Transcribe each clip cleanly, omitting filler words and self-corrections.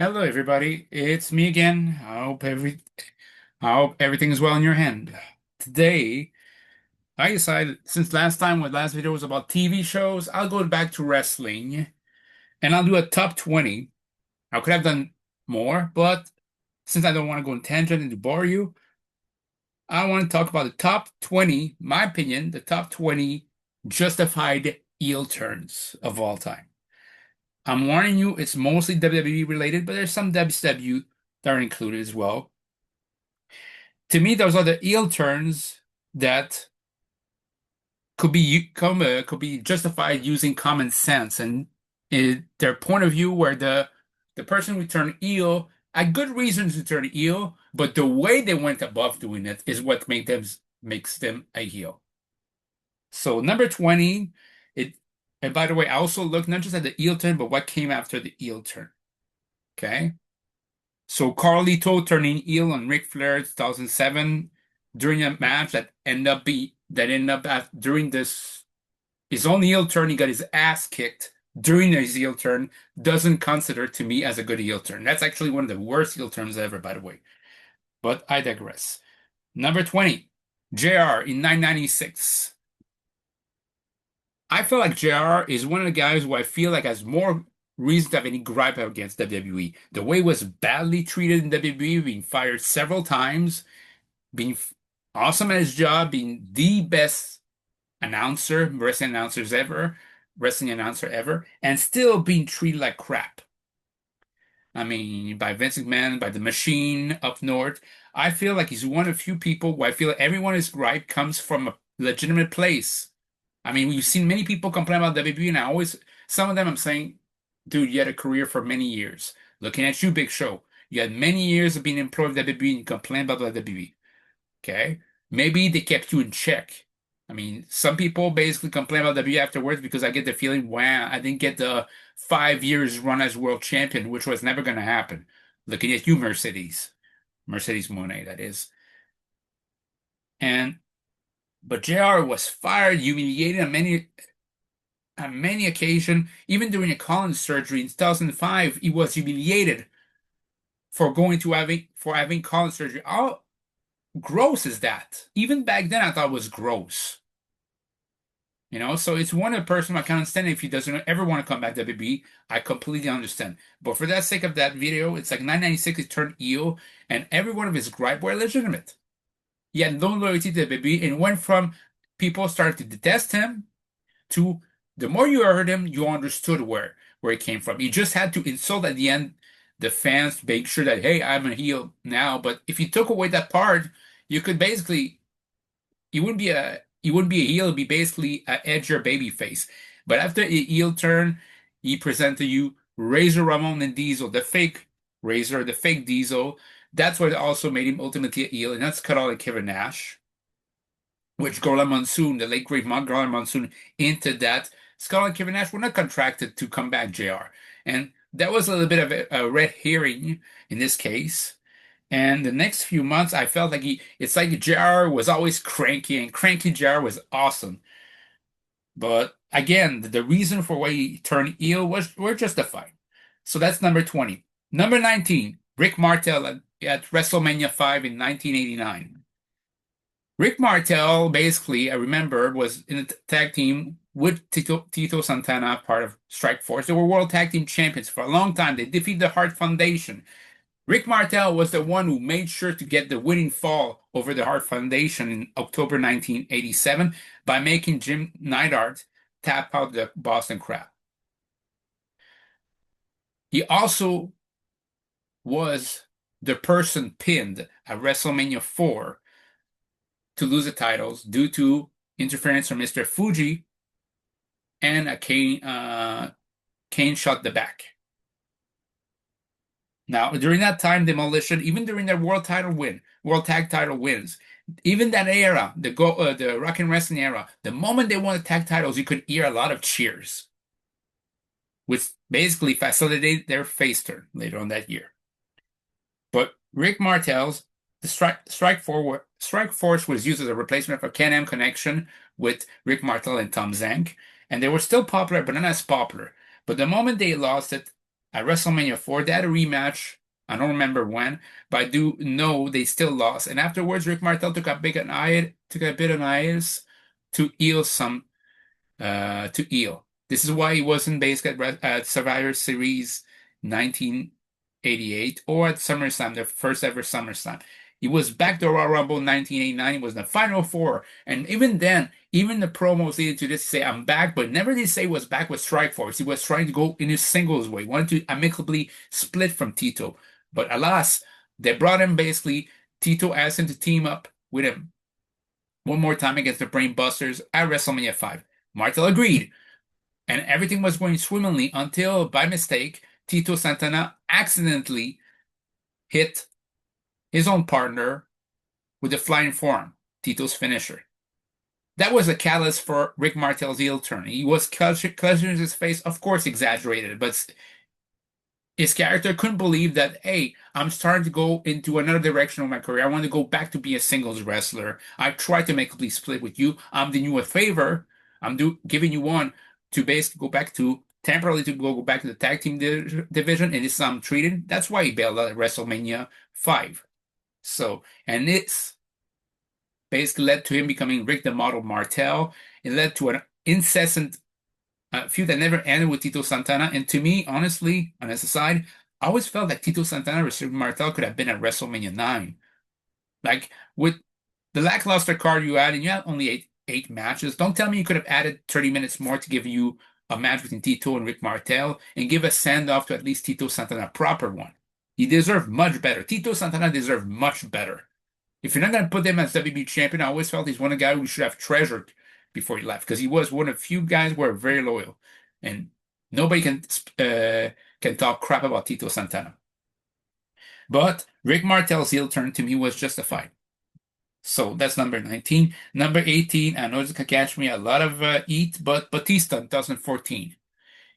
Hello, everybody. It's me again. I hope everything is well in your hand. Today, I decided since last video was about TV shows, I'll go back to wrestling and I'll do a top 20. I could have done more, but since I don't want to go on tangent and to bore you, I want to talk about the top 20, my opinion, the top 20 justified heel turns of all time. I'm warning you, it's mostly WWE related, but there's some WCW that are included as well. To me, those are the heel turns that could be justified using common sense and their point of view, where the person who turned heel had good reasons to turn heel, but the way they went above doing it is what makes them a heel. So number 20, it and by the way, I also look not just at the heel turn, but what came after the heel turn. Okay. So Carlito turning heel on Ric Flair 2007 during a match that ended up during this his own heel turn, he got his ass kicked during his heel turn, doesn't consider to me as a good heel turn. That's actually one of the worst heel turns ever, by the way. But I digress. Number 20, JR in 996. I feel like JR is one of the guys who I feel like has more reason to have any gripe against WWE. The way he was badly treated in WWE, being fired several times, being awesome at his job, being the best wrestling announcer ever, and still being treated like crap. I mean, by Vince McMahon, by the machine up north. I feel like he's one of the few people who I feel like everyone's gripe comes from a legitimate place. I mean, we've seen many people complain about WWE, and some of them I'm saying, dude, you had a career for many years. Looking at you, Big Show. You had many years of being employed with WWE and you complain about WWE. Okay? Maybe they kept you in check. I mean, some people basically complain about WWE afterwards because I get the feeling, wow, I didn't get the 5 years run as world champion, which was never going to happen. Looking at you, Mercedes Moné, that is. And but JR was fired, humiliated on many occasions. Even during a colon surgery in 2005, he was humiliated for having colon surgery. How gross is that? Even back then, I thought it was gross. So it's one of the person I can understand if he doesn't ever want to come back to WWE. I completely understand. But for that sake of that video, it's like 996 he turned heel, and every one of his gripe were legitimate. He had no loyalty to WWE and went from people started to detest him to the more you heard him, you understood where it came from. You just had to insult at the end the fans to make sure that, hey, I'm a heel now. But if you took away that part, you could basically he wouldn't be a heel, it'd be basically an edgier baby face. But after a heel turn, he presented you Razor Ramon and Diesel, the fake Razor, the fake Diesel. That's what also made him ultimately a heel, and that's cut out like Kevin Nash, which Gorilla Monsoon, the late great Gorilla Monsoon, into that. Scott and Kevin Nash were not contracted to come back, JR. And that was a little bit of a red herring in this case. And the next few months, I felt like it's like JR was always cranky, and cranky JR was awesome. But again, the reason for why he turned heel were justified. So that's number 20. Number 19, Rick Martel at WrestleMania 5 in 1989. Rick Martel, basically, I remember, was in a tag team with Tito Santana, part of Strike Force. They were World Tag Team Champions for a long time. They defeated the Hart Foundation. Rick Martel was the one who made sure to get the winning fall over the Hart Foundation in October 1987 by making Jim Neidhart tap out the Boston Crab. He also was the person pinned at WrestleMania 4 to lose the titles due to interference from Mr. Fuji and a Kane shot the back. Now, during that time, Demolition, even during their world tag title wins, even that era, the Rock and Wrestling era, the moment they won the tag titles, you could hear a lot of cheers, which basically facilitated their face turn later on that year. But Rick Martel's the Strike Force was used as a replacement for Can-Am Connection with Rick Martel and Tom Zank, and they were still popular, but not as popular. But the moment they lost it, at WrestleMania 4. They had a rematch. I don't remember when, but I do know they still lost. And afterwards, Rick Martel took a bit of an hiatus to heal to heal. This is why he wasn't based at Survivor Series 1988 or at SummerSlam, the first ever SummerSlam. He was back to Royal Rumble 1989. He was in the Final Four. And even then, even the promos leading to this say, I'm back, but never did say he was back with Strikeforce. He was trying to go in his singles way, wanted to amicably split from Tito. But alas, they brought him basically. Tito asked him to team up with him one more time against the Brain Busters at WrestleMania 5. Martel agreed, and everything was going swimmingly until, by mistake, Tito Santana accidentally hit his own partner with a flying forearm, Tito's finisher. That was a catalyst for Rick Martel's heel turn. He was clutching his face, of course, exaggerated, but his character couldn't believe that, hey, I'm starting to go into another direction of my career. I want to go back to be a singles wrestler. I tried to make a complete split with you. I'm doing you a favor. Giving you one to basically go back to temporarily to go back to the tag team division, and this is how I'm treated. That's why he bailed out at WrestleMania 5. So, and it's basically led to him becoming Rick the Model Martel. It led to an incessant feud that never ended with Tito Santana. And to me, honestly, on this aside, I always felt like Tito Santana versus Rick Martel could have been at WrestleMania 9. Like with the lackluster card you had, and you had only eight matches. Don't tell me you could have added 30 minutes more to give you a match between Tito and Rick Martel and give a send off to at least Tito Santana, a proper one. He deserved much better. Tito Santana deserved much better. If you're not going to put him as WWE champion, I always felt he's one of the guys we should have treasured before he left because he was one of the few guys who were very loyal, and nobody can talk crap about Tito Santana. But Rick Martel's heel turn to me was justified. So that's number 19. Number 18, I know it's going to catch me a lot of heat, but Batista in 2014.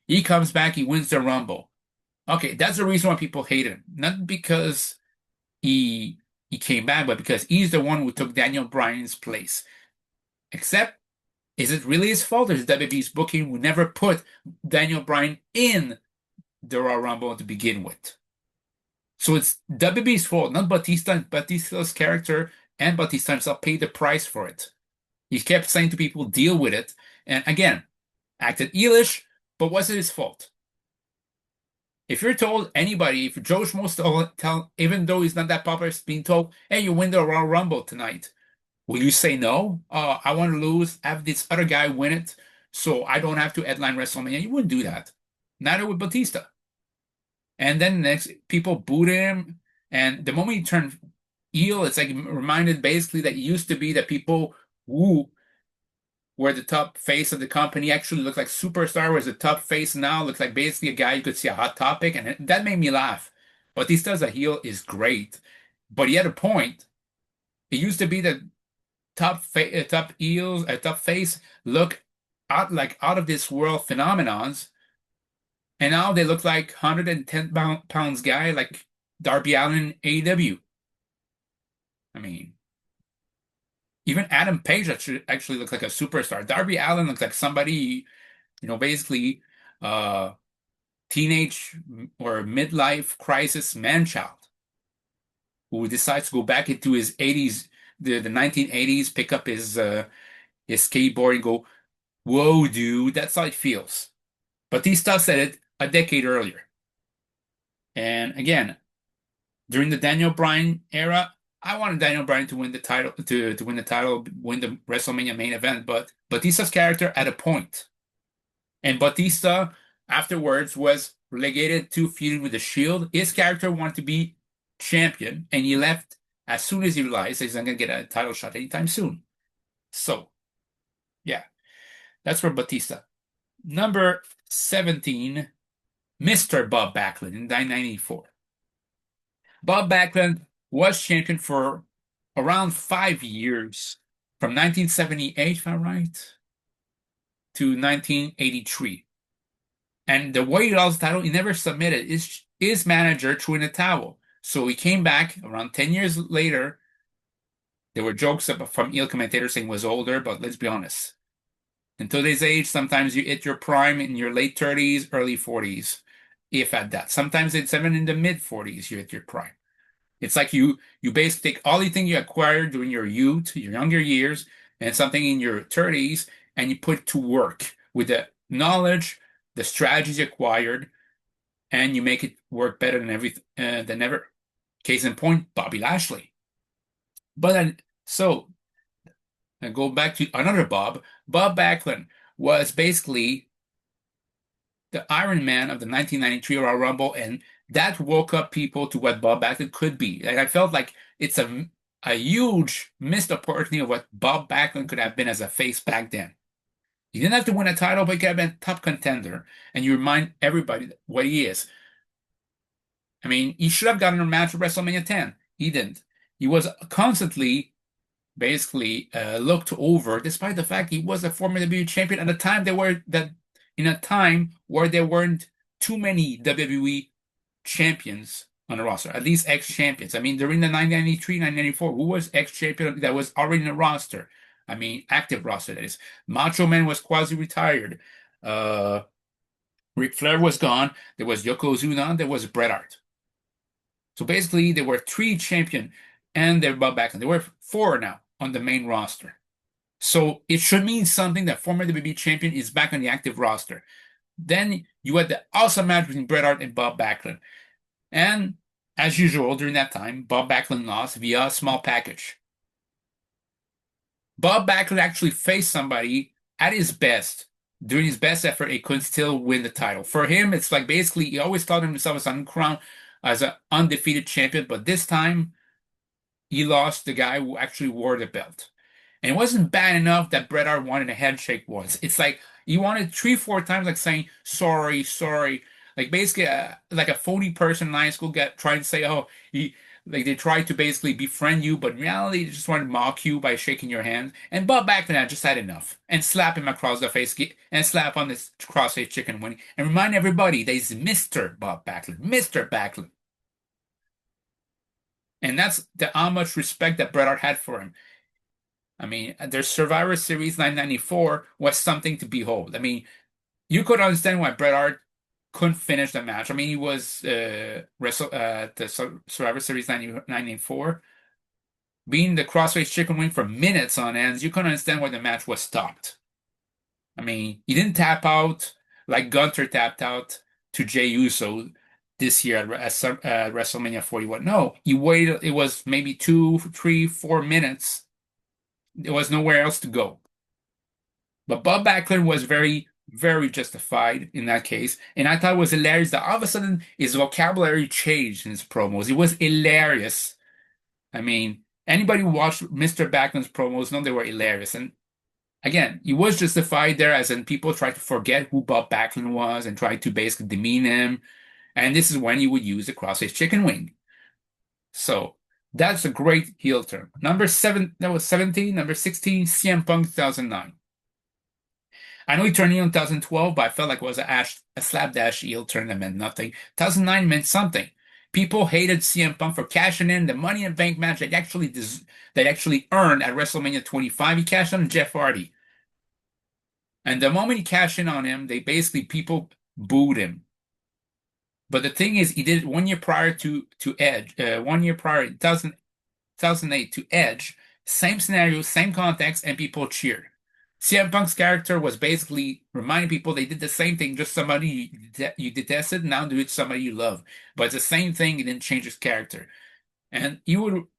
He comes back, he wins the Rumble. Okay, that's the reason why people hate him. Not because he came back, but because he's the one who took Daniel Bryan's place. Except, is it really his fault, or is WWE's booking who never put Daniel Bryan in the Royal Rumble to begin with? So it's WWE's fault, not Batista. Batista's character and Batista himself paid the price for it. He kept saying to people, deal with it. And again, acted heelish, but was it his fault? If you're told anybody, if Joe Schmo's tell, even though he's not that popular, being told, hey, you win the Royal Rumble tonight, will you say no? I want to lose, have this other guy win it, so I don't have to headline WrestleMania. You wouldn't do that. Neither would Batista. And then next, people booed him, and the moment he turned heel, it's like reminded basically that it used to be that people who were the top face of the company actually looked like superstar, whereas the top face now looks like basically a guy you could see a Hot Topic, and that made me laugh. Batista as a heel is great, but he had a point. It used to be that top heels, top face look out of this world phenomenons, and now they look like 110 pounds guy like Darby Allin AEW. I mean, even Adam Page actually looks like a superstar. Darby Allin looks like somebody, basically teenage or midlife crisis man-child who decides to go back into his 80s, the 1980s, pick up his skateboard and go, whoa, dude, that's how it feels. Batista said it a decade earlier. And again, during the Daniel Bryan era, I wanted Daniel Bryan to win the title, to win the title, win the WrestleMania main event, but Batista's character at a point. And Batista afterwards was relegated to feuding with the Shield. His character wanted to be champion, and he left as soon as he realized he's not going to get a title shot anytime soon. So, yeah, that's for Batista. Number 17, Mr. Bob Backlund in 1994. Bob Backlund was champion for around 5 years, from 1978, if I'm right, to 1983. And the way he lost the title, he never submitted. His manager threw in a towel. So he came back around 10 years later. There were jokes from heel commentators saying he was older, but let's be honest. In today's age, sometimes you hit your prime in your late 30s, early 40s. if at that. Sometimes it's even in the mid 40s, you're at your prime. It's like you basically take all the thing you acquired during your youth, your younger years, and something in your 30s, and you put it to work with the knowledge, the strategies you acquired, and you make it work better than ever. Case in point, Bobby Lashley. But then, so and go back to another Bob. Bob Backlund was basically the Iron Man of the 1993 Royal Rumble, and that woke up people to what Bob Backlund could be. And I felt like it's a huge missed opportunity of what Bob Backlund could have been as a face back then. He didn't have to win a title, but he could have been a top contender. And you remind everybody what he is. I mean, he should have gotten a match at WrestleMania 10. He didn't. He was constantly basically looked over, despite the fact he was a former WWE champion at the time. They were that in a time where there weren't too many WWE champions on the roster, at least ex-champions. I mean, during the 1993, 1994, who was ex-champion that was already in the roster? I mean, active roster, that is. Macho Man was quasi-retired. Uh, Ric Flair was gone. There was Yokozuna. There was Bret Hart. So basically, there were three champions, and they're brought back. And there were four now on the main roster. So it should mean something that former WWE champion is back on the active roster. Then you had the awesome match between Bret Hart and Bob Backlund. And as usual, during that time, Bob Backlund lost via a small package. Bob Backlund actually faced somebody at his best. During his best effort, he could still win the title. For him, it's like basically he always thought of himself as uncrowned, as an undefeated champion, but this time he lost the guy who actually wore the belt. And it wasn't bad enough that Bret Hart wanted a handshake once. It's like he wanted three, four times, like saying sorry, sorry. Like basically, like a phony person in high school get trying to say, oh, he like they tried to basically befriend you, but in reality, they just wanted to mock you by shaking your hand. And Bob Backlund just had enough and slap him across the face and slap on this crossface chicken wing and remind everybody that he's Mr. Bob Backlund, Mr. Backlund. And that's how much respect that Bret Hart had for him. I mean, their Survivor Series 994 was something to behold. I mean, you could understand why Bret Hart couldn't finish the match. I mean, he was the Survivor Series 994, being the crossface chicken wing for minutes on ends. You couldn't understand why the match was stopped. I mean, he didn't tap out like Gunther tapped out to Jey Uso this year at WrestleMania 41. No, he waited. It was maybe 2, 3, 4 minutes. There was nowhere else to go. But Bob Backlund was very, very justified in that case. And I thought it was hilarious that all of a sudden his vocabulary changed in his promos. It was hilarious. I mean, anybody who watched Mr. Backlund's promos know they were hilarious. And again, he was justified there, as in people tried to forget who Bob Backlund was and tried to basically demean him. And this is when he would use the crossface chicken wing. So that's a great heel turn. Number 7, that was 17. Number 16, CM Punk 2009. I know he turned heel in 2012, but I felt like it was a slapdash heel turn that meant nothing. 2009 meant something. People hated CM Punk for cashing in the Money in the Bank match that actually earned at WrestleMania 25. He cashed on Jeff Hardy. And the moment he cashed in on him, people booed him. But the thing is, he did it 1 year prior to Edge, 1 year prior, 2008 to Edge, same scenario, same context, and people cheered. CM Punk's character was basically reminding people they did the same thing, just somebody you detested, now do it to somebody you love. But it's the same thing, he didn't change his character. And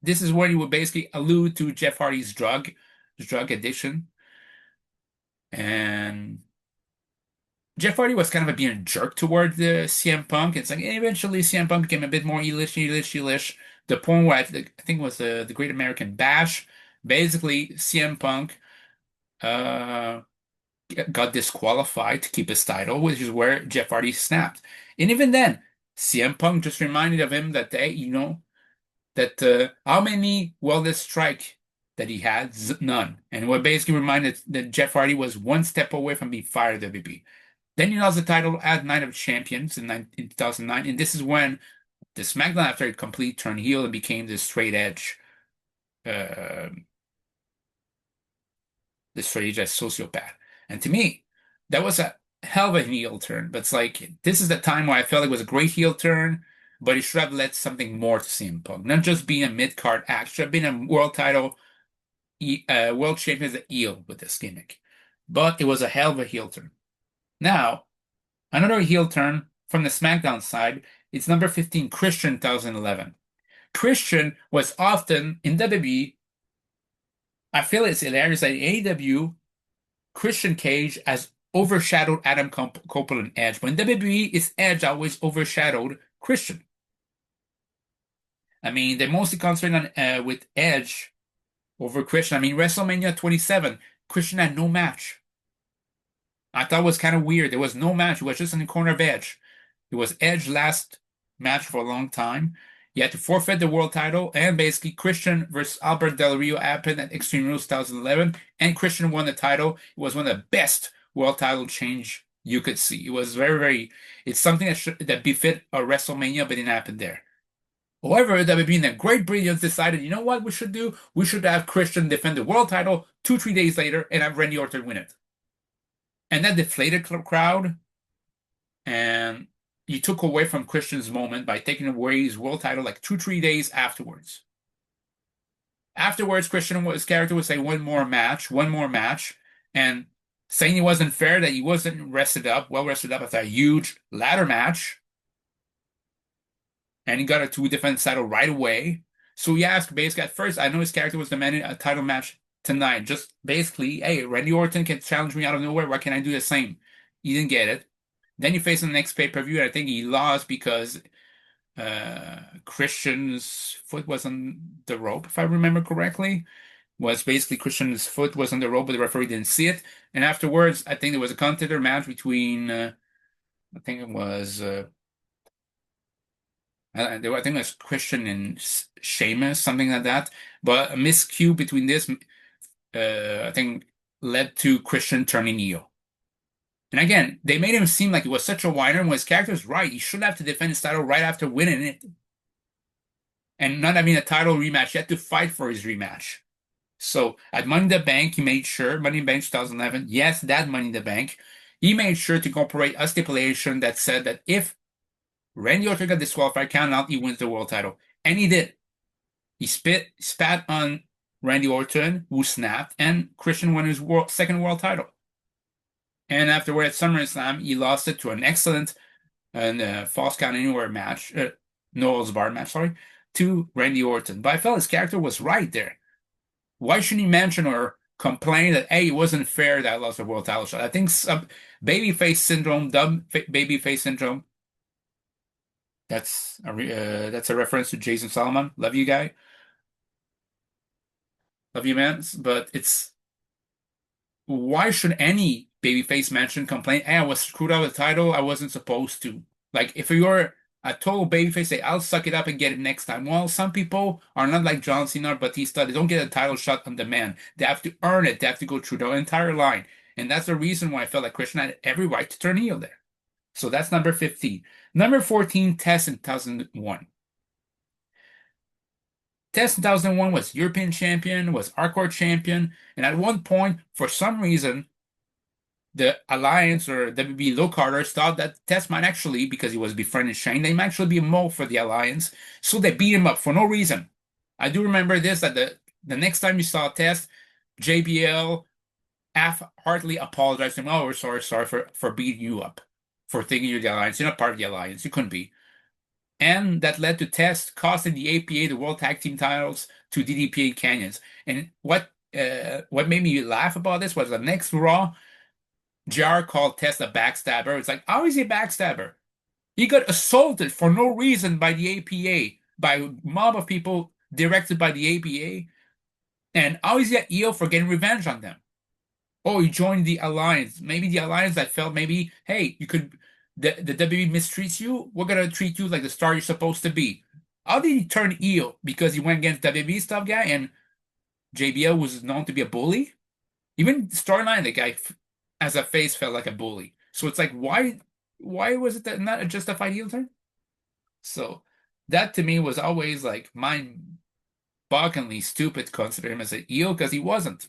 this is where he would basically allude to Jeff Hardy's drug addiction. And Jeff Hardy was kind of being a jerk toward the CM Punk. It's like eventually CM Punk became a bit more elish. The point where I think it was the Great American Bash. Basically, CM Punk uh, got disqualified to keep his title, which is where Jeff Hardy snapped. And even then, CM Punk just reminded of him that that how many wellness strike that he had, none. And what basically reminded that Jeff Hardy was one step away from being fired at WWE. Then he lost the title at Night of Champions in 2009, and this is when the SmackDown after it completely turned heel and became the straight edge, uh, the straight edge sociopath. And to me, that was a hell of a heel turn. But it's like this is the time where I felt like it was a great heel turn, but he should have led something more to CM Punk, not just being a mid card act. Should have been a world title, world champion as a heel with this gimmick. But it was a hell of a heel turn. Now, another heel turn from the SmackDown side. It's number 15, Christian 2011. Christian was often in WWE. I feel it's hilarious that in AEW, Christian Cage has overshadowed Adam Copeland and Edge. But in WWE, it's Edge always overshadowed Christian. I mean, they mostly concentrate on with Edge over Christian. I mean, WrestleMania 27, Christian had no match. I thought it was kind of weird. There was no match. It was just in the corner of Edge. It was Edge's last match for a long time. He had to forfeit the world title, and basically Christian versus Albert Del Rio happened at Extreme Rules 2011, and Christian won the title. It was one of the best world title change you could see. It was very, very. It's something that befit a WrestleMania, but it didn't happen there. However, WWE in their great brilliance decided, you know what we should do? We should have Christian defend the world title 2, 3 days later, and have Randy Orton win it. And that deflated the crowd, and he took away from Christian's moment by taking away his world title like 2, 3 days afterwards. Afterwards, his character would say one more match, and saying it wasn't fair that he wasn't well rested up after a huge ladder match, and he got a two defense title right away. So he asked basically at first, I know his character was demanding a title match tonight, just basically, hey, Randy Orton can challenge me out of nowhere. Why can't I do the same? He didn't get it. Then he faced in the next pay-per-view, and I think he lost because Christian's foot was on the rope, if I remember correctly. Was basically Christian's foot was on the rope, but the referee didn't see it. And afterwards, I think there was a contender match between, I think it was, I think it was Christian and Sheamus, something like that. But a miscue between this, I think, led to Christian turning heel. And again, they made him seem like he was such a whiner when his character's right. He should have to defend his title right after winning it. And not having a title rematch, he had to fight for his rematch. So at Money in the Bank, he made sure, Money in the Bank 2011, yes, that Money in the Bank, he made sure to incorporate a stipulation that said that if Randy Orton got disqualified, count out, he wins the world title. And he did. He spat on Randy Orton, who snapped, and Christian won his second world title. And afterward at SummerSlam, he lost it to an excellent and false count anywhere match, no holds barred match, sorry, to Randy Orton. But I felt his character was right there. Why shouldn't he mention or complain that, hey, it wasn't fair that I lost the world title shot? I think some babyface syndrome, dumb babyface syndrome. That's a reference to Jason Solomon. Love you, guy. Love you, man. But it's why should any babyface mention complain? Hey, I was screwed out of the title. I wasn't supposed to. Like, if you're a total babyface, say, I'll suck it up and get it next time. Well, some people are not like John Cena or Batista. They don't get a title shot on demand. They have to earn it. They have to go through the entire line. And that's the reason why I felt like Christian had every right to turn heel there. So that's number 15. Number 14, Test in 2001. Test in 2001 was European champion, was Hardcore champion, and at one point, for some reason, the Alliance or WB low carders thought that Test might actually, because he was befriending Shane, they might actually be a mole for the Alliance, so they beat him up for no reason. I do remember this, that the next time you saw Test, JBL half-heartedly apologized to him. Oh, we're sorry for beating you up, for thinking you're the Alliance. You're not part of the Alliance. You couldn't be. And that led to Test costing the APA the World Tag Team titles to DDP and Canyons. And what made me laugh about this was the next Raw, JR called Test a backstabber. It's like, how is he a backstabber? He got assaulted for no reason by the APA, by a mob of people directed by the APA. And how is he a heel for getting revenge on them? Oh, he joined the Alliance. Maybe the Alliance that felt maybe, hey, you could the WWE mistreats you, we're gonna treat you like the star you're supposed to be. How did he turn heel? Because he went against WWE stuff guy and JBL was known to be a bully? Even storyline, the guy as a face felt like a bully. So it's like, why was it that not a justified heel turn? So that to me was always like mind-bogglingly stupid to consider him as a heel because he wasn't.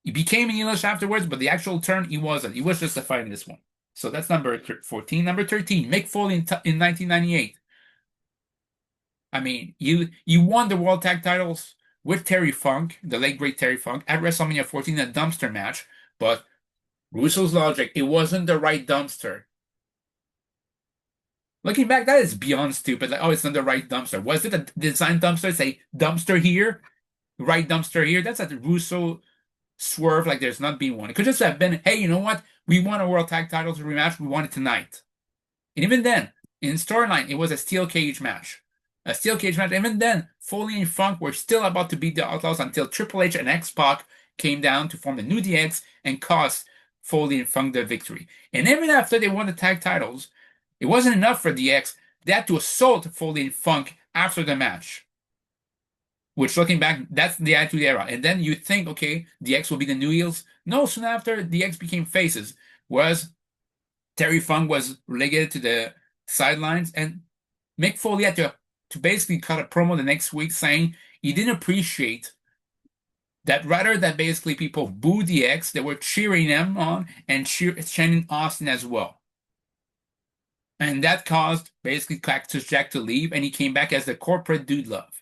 He became English afterwards, but the actual turn he wasn't. He was just a fight in this one. So that's number 14. Number 13, Mick Foley in 1998. I mean, you won the World Tag Titles with Terry Funk, the late great Terry Funk, at WrestleMania 14 in a dumpster match. But Russo's logic, it wasn't the right dumpster. Looking back, that is beyond stupid. Like, oh, it's not the right dumpster. Was it a design dumpster? Say dumpster here, right dumpster here. That's a Russo swerve. Like there's not been one. It could just have been, hey, you know what? We won a World Tag Titles rematch. We want it tonight. And even then, in storyline, it was a steel cage match. A steel cage match. Even then, Foley and Funk were still about to beat the Outlaws until Triple H and X-Pac came down to form the new DX and cost Foley and Funk the victory. And even after they won the tag titles, it wasn't enough for DX. They had to assault Foley and Funk after the match. Which, looking back, that's the Attitude Era. And then you think, okay, DX will be the new heels. No, soon after, DX became faces. Whereas Terry Funk was relegated to the sidelines, and Mick Foley had to basically cut a promo the next week saying he didn't appreciate that rather than basically people boo DX, they were cheering him on and chanting Austin as well. And that caused basically Cactus Jack to leave, and he came back as the corporate dude love.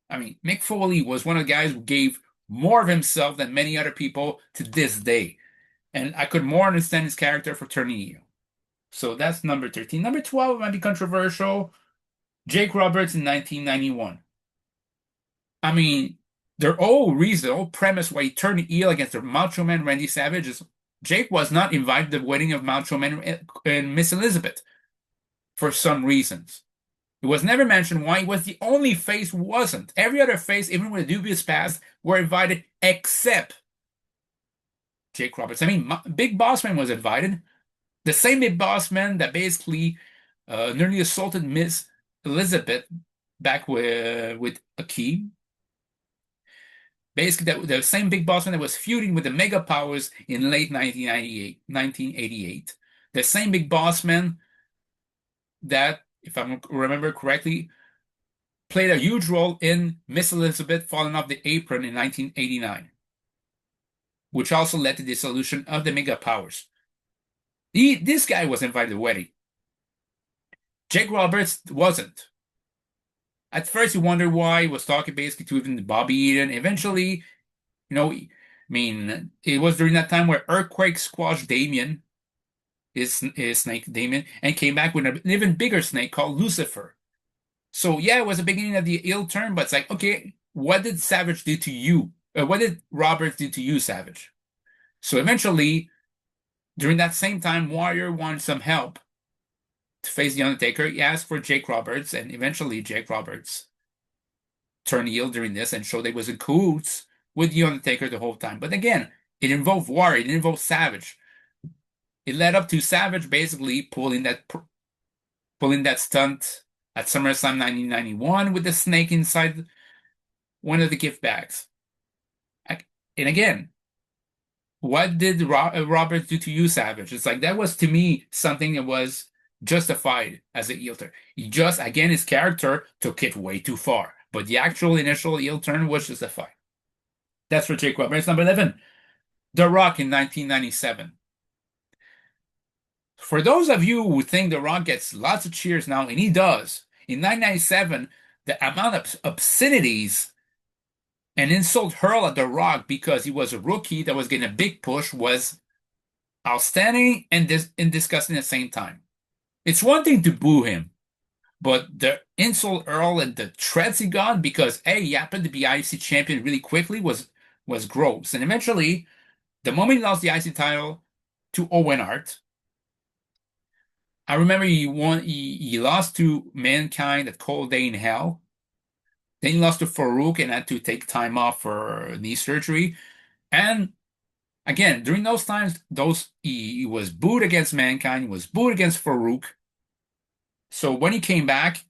I mean, Mick Foley was one of the guys who gave more of himself than many other people to this day. And I could more understand his character for turning heel. So that's number 13. Number 12 might be controversial. Jake Roberts in 1991. I mean, their whole reason, the whole premise why he turned heel against the Macho Man Randy Savage is Jake was not invited to the wedding of Macho Man and Miss Elizabeth for some reasons. It was never mentioned why he was the only face who wasn't. Every other face, even with a dubious past, were invited except Jake Roberts. I mean, Big Boss Man was invited. The same Big Boss Man that basically nearly assaulted Miss Elizabeth back with Akeem. Basically, the same Big Boss Man that was feuding with the Mega Powers in late 1988. The same Big Boss Man that, if I remember correctly, played a huge role in Miss Elizabeth falling off the apron in 1989, which also led to the dissolution of the Mega Powers. This guy was invited to the wedding. Jake Roberts wasn't. At first, you wonder why he was talking basically to even Bobby Eaton. Eventually, I mean, it was during that time where Earthquake squashed Damien, his snake Damien, and came back with an even bigger snake called Lucifer. So yeah, it was the beginning of the heel turn, but it's like, okay, what did Savage do to you? What did Roberts do to you, Savage? So eventually, during that same time, Warrior wanted some help to face The Undertaker. He asked for Jake Roberts, and eventually Jake Roberts turned heel during this and showed he was in cahoots with The Undertaker the whole time. But again, it involved Warrior, it involved Savage. It led up to Savage basically pulling that stunt at SummerSlam 1991 with the snake inside one of the gift bags. And again, what did Roberts do to you, Savage? It's like that was to me something that was justified as a heel turn. He just, again, his character took it way too far. But the actual initial heel turn was justified. That's for Jake Roberts. Number 11, The Rock in 1997. For those of you who think The Rock gets lots of cheers now, and he does, in 1997, the amount of obscenities and insult hurled at The Rock because he was a rookie that was getting a big push was outstanding and disgusting at the same time. It's one thing to boo him, but the insult hurl and the threats he got because, hey, he happened to be IC champion really quickly was gross. And eventually, the moment he lost the IC title to Owen Hart, I remember he lost to Mankind at Cold Day in Hell. Then he lost to Farouk and had to take time off for knee surgery. And again, during those times, he was booed against Mankind, he was booed against Farouk. So when he came back,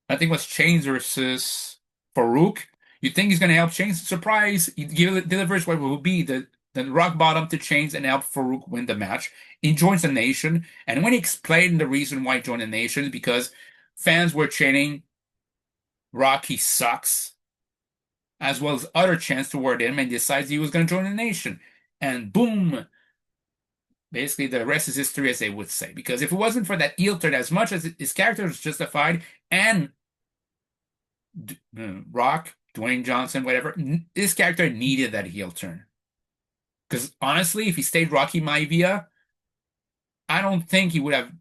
I think it was Chains versus Farouk. You think he's going to help Chains? Surprise! He delivers what will be the rock bottom to Chains and help Farouk win the match. He joins the Nation, and when he explained the reason why he joined the Nation, because fans were chanting, "Rocky sucks." as well as other chants toward him, and decides he was going to join the nation. And boom, basically the rest is history, as they would say. Because if it wasn't for that heel turn, as much as his character was justified, and Rock, Dwayne Johnson, whatever, his character needed that heel turn. Because honestly, if he stayed Rocky Maivia, I don't think he would have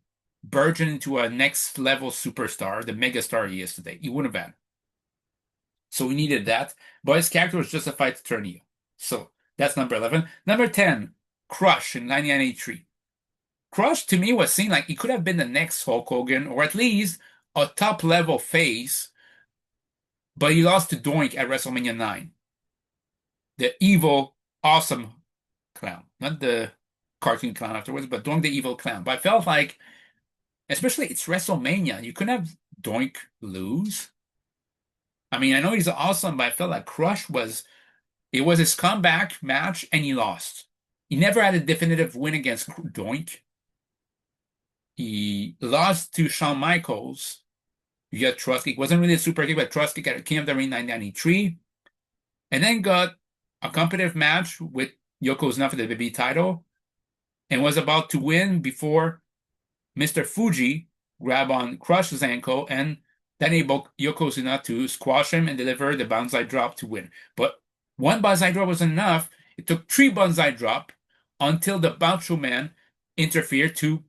burgeoned into a next level superstar, the megastar he is today. He wouldn't have had. So we needed that. But his character was justified to turn heel. So that's number 11. Number 10, Crush in 1993. Crush to me was seen like he could have been the next Hulk Hogan, or at least a top level face, but he lost to Doink at WrestleMania 9. The evil, awesome clown. Not the cartoon clown afterwards, but Doink the evil clown. But I felt like, especially it's WrestleMania, you couldn't have Doink lose. I mean, I know he's awesome, but I felt like Crush was, it was his comeback match and he lost. He never had a definitive win against Doink. He lost to Shawn Michaels via Trust Kick. Wasn't really a super kick, but Trust Kick at King of the Ring 1993. And then got a competitive match with Yokozuna for the WWE title and was about to win before Mr. Fuji grabbed on Crush's ankle and then able Yokozuna to squash him and deliver the banzai drop to win. But one banzai drop wasn't enough. It took three banzai drop until the Macho Man interfered to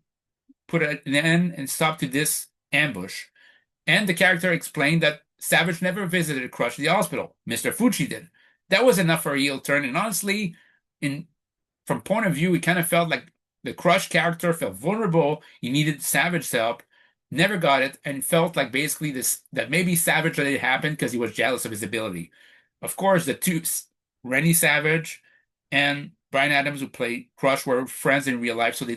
put an end and stop to this ambush. And the character explained that Savage never visited Crush at the hospital. Mr. Fuji did. That was enough for a heel turn. And honestly, from point of view, it kind of felt like the Crush character felt vulnerable. He needed Savage's help, never got it, and felt like basically this that maybe Savage let it happen because he was jealous of his ability. Of course, the two, Randy Savage and Brian Adams, who played Crush, were friends in real life, so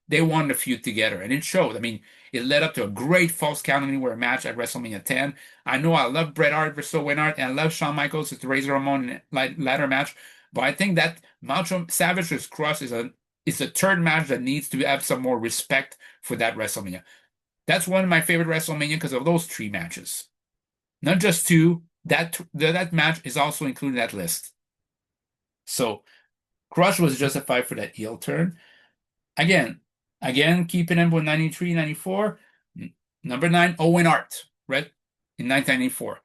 they won the feud together, and it showed. I mean, it led up to a great Falls Count Anywhere match at WrestleMania 10. I know I love Bret Hart versus Owen Hart, and I love Shawn Michaels with the Razor Ramon ladder match, but I think that Macho Savage vs. Crush is a third match that needs to have some more respect for that WrestleMania. That's one of my favorite WrestleMania because of those three matches. Not just two. That match is also included in that list. So Crush was justified for that heel turn. Again, keeping him with 93, 94. Number 9, Owen Hart, right? In 1994.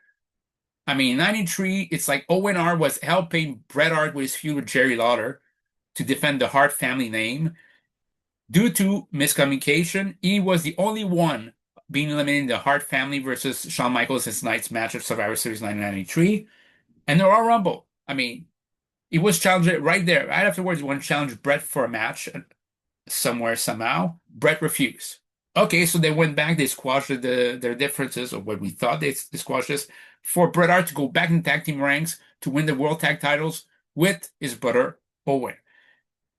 I mean, 93, it's like Owen Hart was helping Bret Hart with his feud with Jerry Lawler to defend the Hart family name. Due to miscommunication, he was the only one being eliminated in the Hart family versus Shawn Michaels in tonight's match of Survivor Series 1993. And the Royal Rumble. I mean, he was challenged right there. Right afterwards, he wanted to challenge Bret for a match somewhere, somehow. Bret refused. Okay, so they went back, they squashed their differences, or what we thought they squashed this, for Bret Hart to go back in the tag team ranks to win the World Tag titles with his brother, Owen.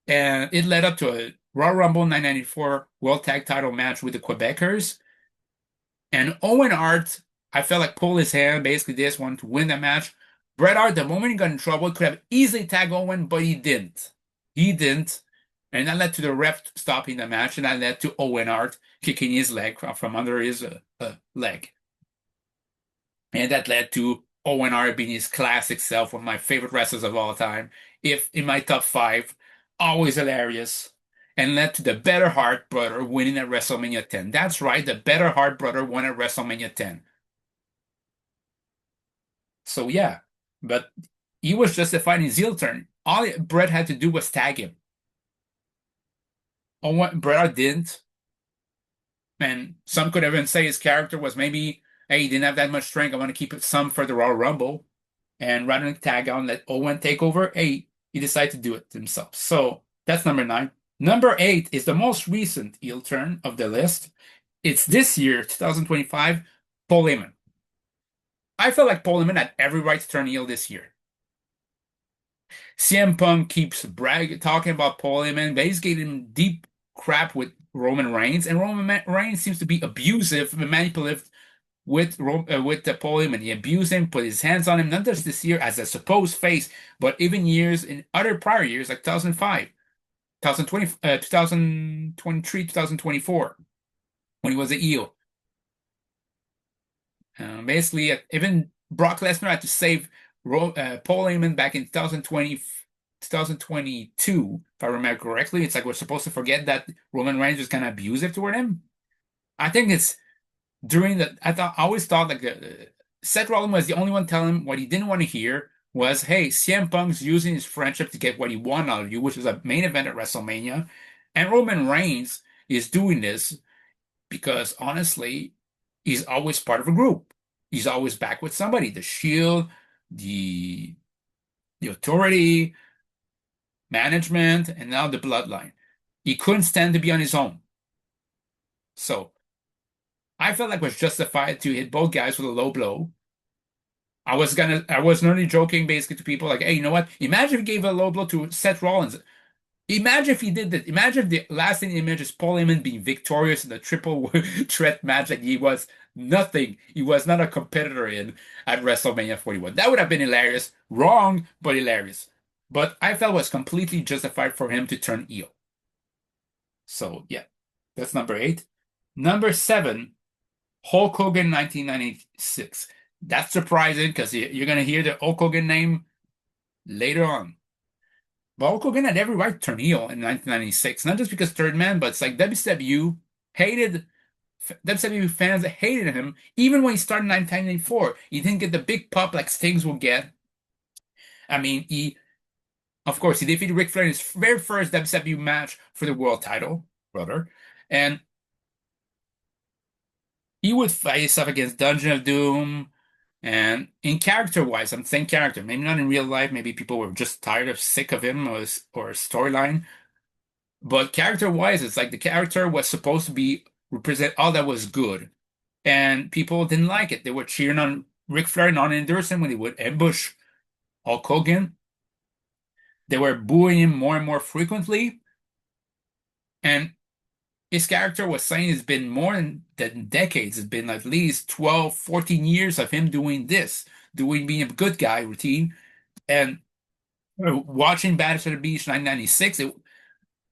And it led up to a Royal Rumble 1994 World Tag title match with the Quebecers. And Owen Hart, I felt like pulled his hand, basically this one, to win the match. Bret Hart, the moment he got in trouble, could have easily tagged Owen, but he didn't. He didn't. And that led to the ref stopping the match, and that led to Owen Hart kicking his leg from under his leg. And that led to Owen Hart being his classic self, one of my favorite wrestlers of all time, if in my top 5, always hilarious, and led to the Better Hart brother winning at WrestleMania 10. That's right, the Better Hart brother won at WrestleMania 10. So yeah, but he was justified in his heel turn. All Bret had to do was tag him. Bret Hart didn't. And some could even say his character was maybe, hey, he didn't have that much strength. I want to keep it some for the Royal Rumble. And rather than tag out and let Owen take over, hey, he decided to do it himself. So that's number 9. Number 8 is the most recent heel turn of the list. It's this year, 2025, Paul Heyman. I feel like Paul Heyman had every right to turn heel this year. CM Punk keeps talking about Paul Heyman, but he's getting deep crap with Roman Reigns, and Roman Reigns seems to be abusive and manipulative with Paul Heyman. He abused him, put his hands on him, not just this year as a supposed face, but even years in other prior years, like 2005, 2020, 2023, 2024, when he was a heel. Basically, even Brock Lesnar had to save Paul Heyman back in 2022, if I remember correctly. It's like we're supposed to forget that Roman Reigns was kind of abusive toward him. I think it's during the, I always thought like Seth Rollins was the only one telling him what he didn't want to hear was, hey, CM Punk's using his friendship to get what he wanted out of you, which was a main event at WrestleMania. And Roman Reigns is doing this because honestly, he's always part of a group. He's always back with somebody. The Shield, the the Authority, management, and now the Bloodline. He couldn't stand to be on his own. So I felt like it was justified to hit both guys with a low blow. I was nearly joking basically to people like, hey, you know what? Imagine if he gave a low blow to Seth Rollins. Imagine if he did that. Imagine if the lasting image is Paul Heyman being victorious in the triple threat match that he was nothing. He was not a competitor in at WrestleMania 41. That would have been hilarious. Wrong, but hilarious. But I felt it was completely justified for him to turn heel. So yeah, that's number 8. Number 7, Hulk Hogan 1996. That's surprising because you're going to hear the Hulk Hogan name later on. But Hulk Hogan had every right to turn heel in 1996, not just because Third Man, but it's like WCW hated WWE fans hated him even when he started in 1994. He didn't get the big pop like Stings will get. I mean, of course, he defeated Ric Flair in his very first WCW match for the world title, brother, and he would face off against Dungeon of Doom. And in character wise, I'm saying character, maybe not in real life. Maybe people were just tired of sick of him or storyline. But character wise, it's like the character was supposed to be represent all that was good. And people didn't like it. They were cheering on Ric Flair and on Anderson when he would ambush Hulk Hogan. They were booing him more and more frequently. And his character was saying it's been more than decades. It's been at least 12, 14 years of him doing this, doing being a good guy routine. And watching Bash at the Beach 1996,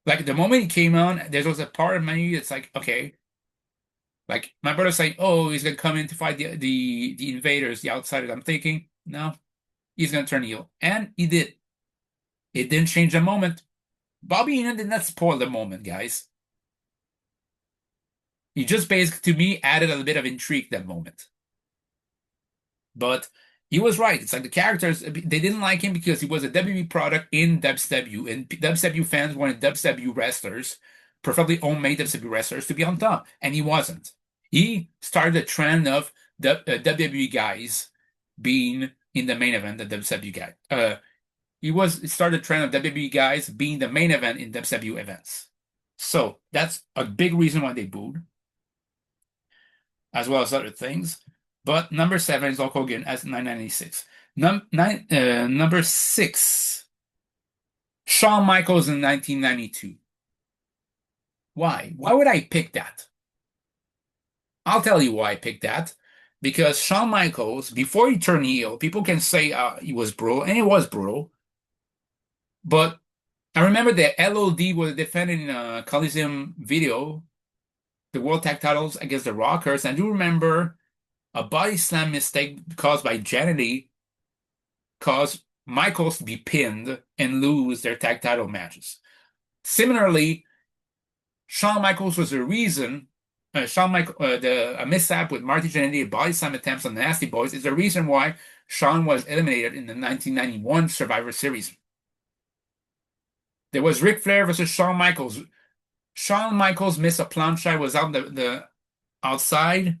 like the moment he came on, there was a part of me that's like, okay, like my brother's saying, oh, he's gonna come in to fight the invaders, the outsiders. I'm thinking, no, he's gonna turn heel. And he did. It didn't change the moment. Bobby Heenan did not spoil the moment, guys. He just basically, to me, added a bit of intrigue that moment. But he was right. It's like the characters, they didn't like him because he was a WWE product in WCW, and WCW fans wanted WCW wrestlers, preferably homemade WCW wrestlers, to be on top, and he wasn't. He started a trend of the WWE guys being in the main event, the WCW guy. He started a trend of WWE guys being the main event in WCW events. So that's a big reason why they booed, as well as other things. But number 7 is Hulk Hogan as 996. Number 6, Shawn Michaels in 1992. Why? Why would I pick that? I'll tell you why I picked that. Because Shawn Michaels, before he turned heel, people can say he was brutal, and he was brutal. But I remember that LOD was defending a Coliseum video, the World Tag Titles against the Rockers. And I do remember a body slam mistake caused by Janity caused Michaels to be pinned and lose their tag title matches. Similarly, Shawn Michaels was the reason. A mishap with Marty Jannetty, body slam attempts on the Nasty Boys, is the reason why Shawn was eliminated in the 1991 Survivor Series. There was Ric Flair versus Shawn Michaels. Shawn Michaels missed a plancha, was out the outside.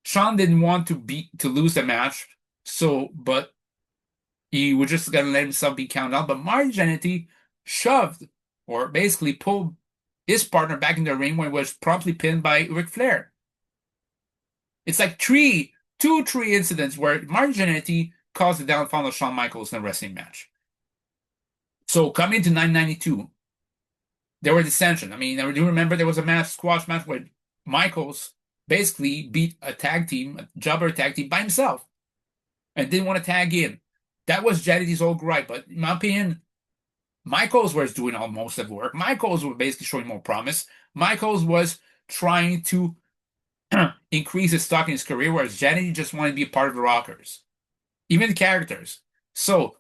Shawn didn't want to lose the match, but he was just gonna let himself be counted out. But Marty Jannetty shoved or basically pulled his partner back in the ring when he was promptly pinned by Ric Flair. It's like three incidents where Marty Jannetty caused the downfall of Shawn Michaels in a wrestling match. So coming to 992, there were dissension. I mean, I do remember there was a squash match where Michaels basically beat a jobber tag team by himself and didn't want to tag in. That was Jannetty's old gripe. But in my opinion, Michaels was doing all most of the work. Michaels was basically showing more promise. Michaels was trying to increase his stock in his career, whereas Jannetty just wanted to be a part of the Rockers. Even the characters. So,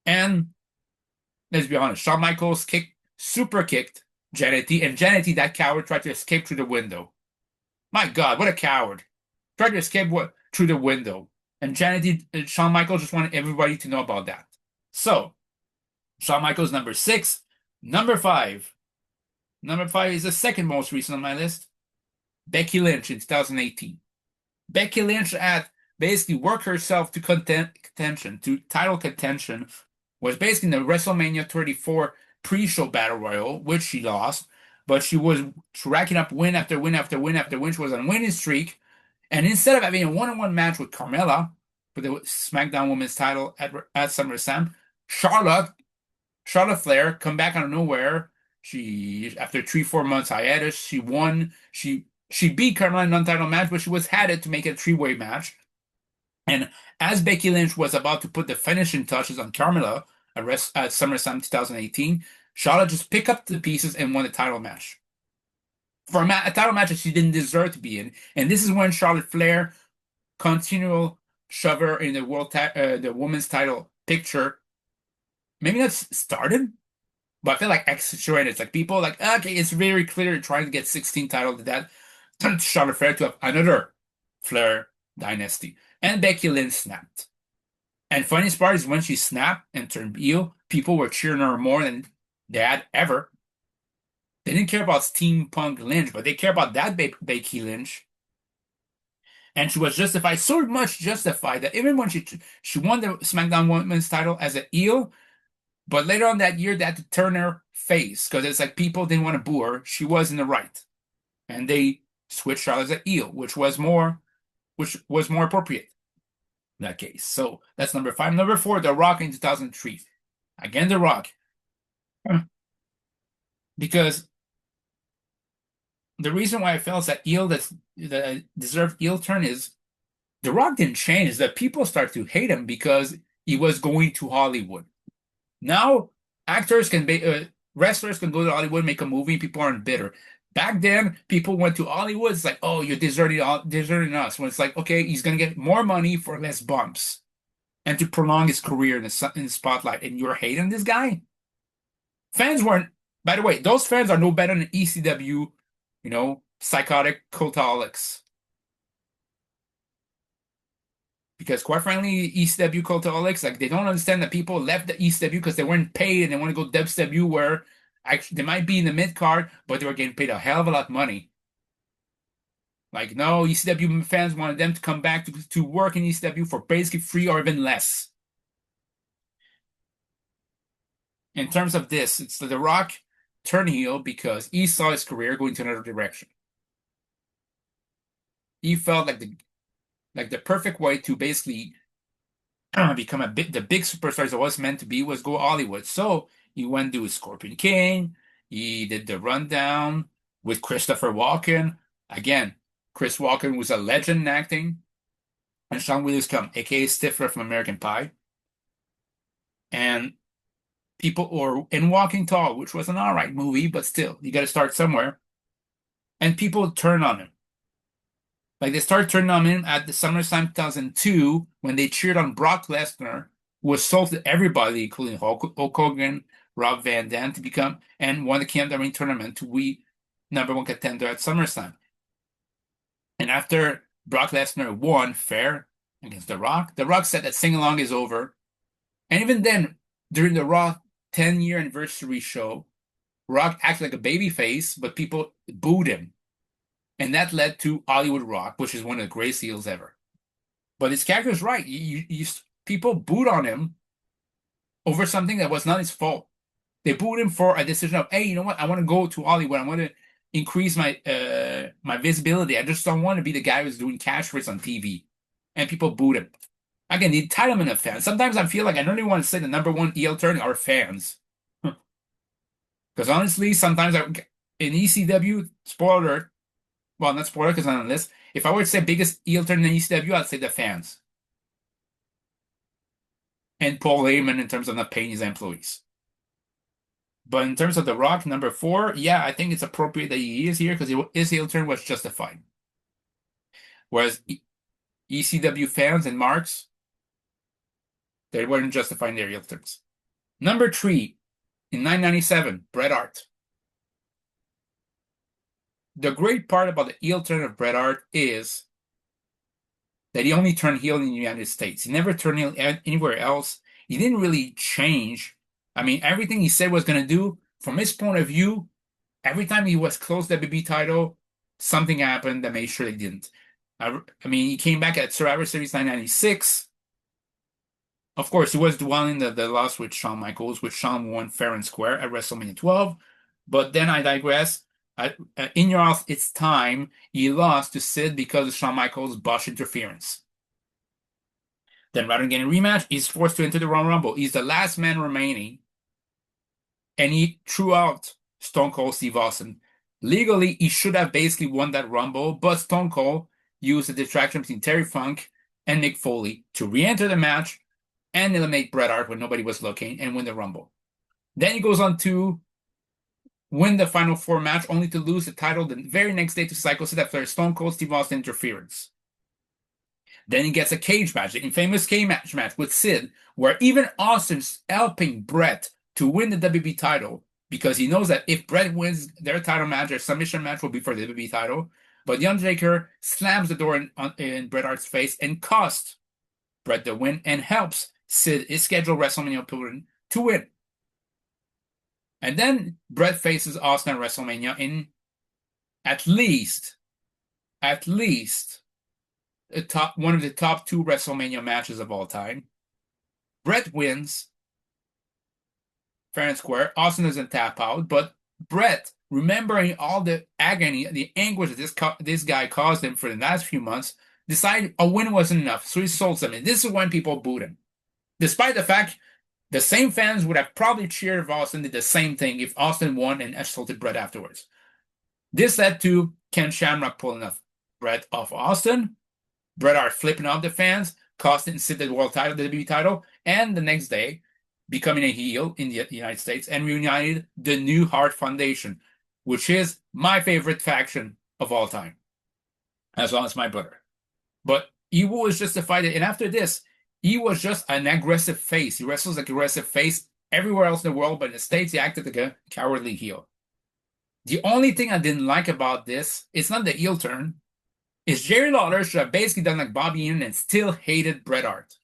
and let's be honest, Shawn Michaels super kicked Jannetty, and Jannetty, that coward, tried to escape through the window. My God, what a coward! Tried to escape through the window, and Jannetty, Shawn Michaels just wanted everybody to know about that. So, Shawn Michaels number six, number five. Number five is the second most recent on my list. Becky Lynch in 2018. Becky Lynch had basically worked herself to contention, to title contention, was basically in the WrestleMania 34 pre-show battle royal, which she lost, but she was racking up win after win after win after win. She was on a winning streak, and instead of having a one-on-one match with Carmella for the SmackDown Women's title at SummerSlam, Charlotte Charlotte Flair come back out of nowhere. She after 3-4 months hiatus, she won. She beat Carmella in a non-title match, but she was had it to make it a three-way match. And as Becky Lynch was about to put the finishing touches on Carmella at SummerSlam 2018, Charlotte just picked up the pieces and won the title match for a title match that she didn't deserve to be in. And this is when Charlotte Flair continual shove her in the women's title picture. Maybe that's started, but I feel like exaggerated. It's like people like, okay, it's very clear trying to get 16 titles to that. Charlotte Flair to have another Flair dynasty. And Becky Lynch snapped. And funniest part is when she snapped and turned heel, people were cheering her more than they had ever. They didn't care about Steampunk Lynch, but they care about that Becky Lynch. And she was justified, so much justified that even when she won the SmackDown Women's title as a heel, but later on that year, they had to turn her face because it's like people didn't want to boo her. She was in the right, and they switched Charlotte as a heel, which was more appropriate in that case. So that's number five. Number four, The Rock in 2003. Again, The Rock, because the reason why I felt that that deserved heel turn is The Rock didn't change. That people start to hate him because he was going to Hollywood. Now, actors can be wrestlers can go to Hollywood, make a movie, people aren't bitter. Back then, people went to Hollywood. It's like, oh, you're deserting us. When it's like, okay, he's gonna get more money for less bumps, and to prolong his career in the spotlight. And you're hating this guy. Fans weren't. By the way, those fans are no better than ECW, psychotic cultaholics. Because quite frankly, ECW cultaholics, like they don't understand that people left the ECW because they weren't paid and they want to go WCW where actually they might be in the mid card, but they were getting paid a hell of a lot of money. Like no, ECW fans wanted them to come back to work in ECW for basically free or even less. In terms of this, it's The Rock turn heel because he saw his career going to another direction. He felt like the perfect way to basically become the big superstars it was meant to be was go Hollywood. So he went to Scorpion King. He did the rundown with Christopher Walken. Again, Chris Walken was a legend in acting. And Sean Willis come, aka Stifler from American Pie. And people or in Walking Tall, which was an all right movie, but still, you got to start somewhere. And people turn on him. Like they started turning on him at the SummerSlam 2002 when they cheered on Brock Lesnar, who was sold to everybody, including Hulk Hogan, Rob Van Dam, to become and won the King of the Ring tournament to be number one contender at SummerSlam. And after Brock Lesnar won fair against The Rock said that sing along is over. And even then, during the Raw 10-year anniversary show, Rock acted like a baby face, but people booed him. And that led to Hollywood Rock, which is one of the greatest heels ever. But his character is right. People booed on him over something that was not his fault. They booed him for a decision of, hey, you know what? I want to go to Hollywood. I want to increase my visibility. I just don't want to be the guy who's doing cash for on TV. And people booed him. Again, the entitlement of fans. Sometimes I feel like I don't even want to say the number one heel turn are fans. Because honestly, sometimes in ECW, spoiler alert, well, not spoiler because I'm on the list. If I were to say biggest heel turn in ECW, I'd say the fans. And Paul Heyman in terms of not paying his employees. But in terms of The Rock, number four, yeah, I think it's appropriate that he is here because his heel turn was justified. Whereas ECW fans and marks, They weren't justifying their heel turns. Number 3, in 997, Bret Hart. The great part about the heel turn of Bret Hart is that he only turned heel in the United States. He never turned heel anywhere else. He didn't really change. I mean, everything he said was going to do, from his point of view, every time he was close to the WWE title, something happened that made sure they didn't. I mean, he came back at Survivor Series 996. Of course, he was dwelling the loss with Shawn Michaels, which Shawn won fair and square at WrestleMania 12. But then I digress. In Your House, It's Time, he lost to Sid because of Shawn Michaels' botched interference. Then, rather than getting a rematch, he's forced to enter the Royal Rumble. He's the last man remaining, and he threw out Stone Cold Steve Austin. Legally, he should have basically won that Rumble, but Stone Cold used the distraction between Terry Funk and Mick Foley to re-enter the match and eliminate Bret Hart when nobody was looking and win the Rumble. Then he goes on to win the Final Four match, only to lose the title the very next day to Psycho Sid after a Stone Cold Steve Austin interference. Then he gets a cage match, the infamous cage match with Sid, where even Austin's helping Bret to win the WWE title because he knows that if Bret wins their title match, their submission match will be for the WWE title. But The Undertaker slams the door in Bret Hart's face and costs Bret the win and helps Sid, his scheduled WrestleMania opponent, to win. And then Bret faces Austin at WrestleMania in at least one of the top 2 WrestleMania matches of all time. Bret wins fair and square. Austin doesn't tap out, but Bret, remembering all the agony, the anguish that this guy caused him for the last few months, decided a win wasn't enough, so he sold something. This is when people booed him. Despite the fact the same fans would have probably cheered if Austin did the same thing if Austin won and assaulted Bret afterwards. This led to Ken Shamrock pulling Bret off Austin, Bret Hart flipping off the fans, costing Sid the world title, the WWE title, and the next day becoming a heel in the United States and reunited the New Hart Foundation, which is my favorite faction of all time, as well as my brother. But he was justified, and after this, he was just an aggressive face. He wrestles like an aggressive face everywhere else in the world, but in the States, he acted like a cowardly heel. The only thing I didn't like about this, it's not the heel turn, is Jerry Lawler should have basically done like Bobby Heenan and still hated Bret Hart.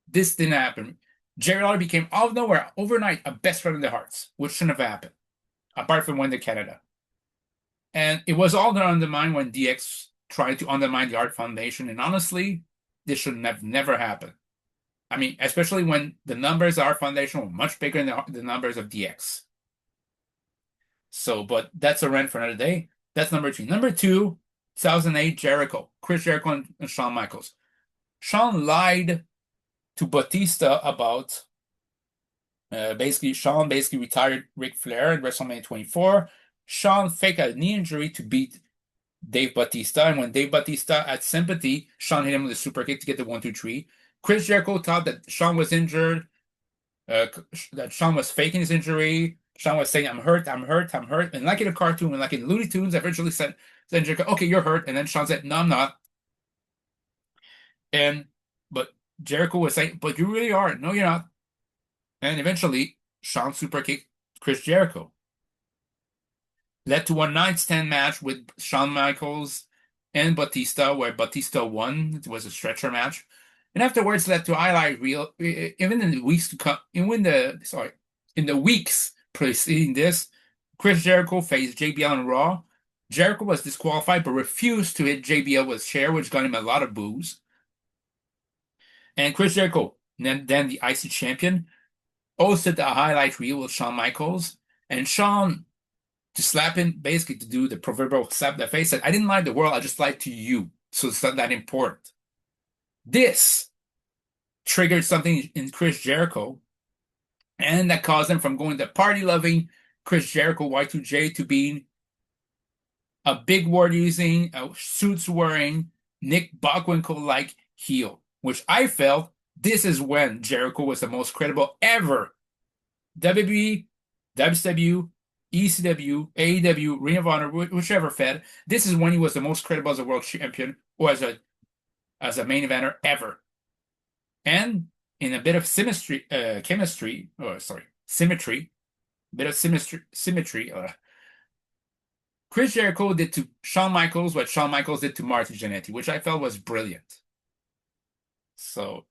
This didn't happen. Jerry Lawler became, out of nowhere, overnight, a best friend of the Harts, which shouldn't have happened, apart from when to Canada. And it was all undermined when DX tried to undermine the Hart Foundation, and honestly, this should have never happened. I mean, especially when the numbers of Hart Foundation were much bigger than the numbers of DX. So, but that's a rant for another day. That's number 3. Number 2, 2008, Jericho. Chris Jericho and Shawn Michaels. Shawn lied to Batista about Shawn basically retired Ric Flair in WrestleMania 24. Shawn faked a knee injury to beat Dave Batista, and when Dave Batista had sympathy, Shawn hit him with a super kick to get the 1-2-3. Chris Jericho thought that Shawn was injured, that Shawn was faking his injury. Shawn was saying, I'm hurt. And like in a cartoon, and like in Looney Tunes, eventually said Jericho, okay, you're hurt. And then Shawn said, no, I'm not. But Jericho was saying, but you really are. No, you're not. And eventually, Shawn super kicked Chris Jericho. Led to a night's 10 match with Shawn Michaels and Batista, where Batista won. It was a stretcher match. And afterwards led to a highlight reel. Even in the weeks to come, in the weeks preceding this, Chris Jericho faced JBL on Raw. Jericho was disqualified but refused to hit JBL with his chair, which got him a lot of boos. And Chris Jericho, then the IC champion, hosted a highlight reel with Shawn Michaels. And Shawn, to slap him, basically to do the proverbial slap in the face, said, I didn't lie to the world, I just lied to you. So it's not that important. This triggered something in Chris Jericho, and that caused him from going to party-loving Chris Jericho Y2J to being a big word-using, suits-wearing, Nick Bockwinkel-like heel, which I felt this is when Jericho was the most credible ever. WWE, WCW, ECW, AEW, Ring of Honor, whichever fed, this is when he was the most credible as a world champion or as a main eventer ever. And in a bit of chemistry, or sorry, symmetry, bit of symmetry. Chris Jericho did to Shawn Michaels what Shawn Michaels did to Marty Jannetty, which I felt was brilliant. So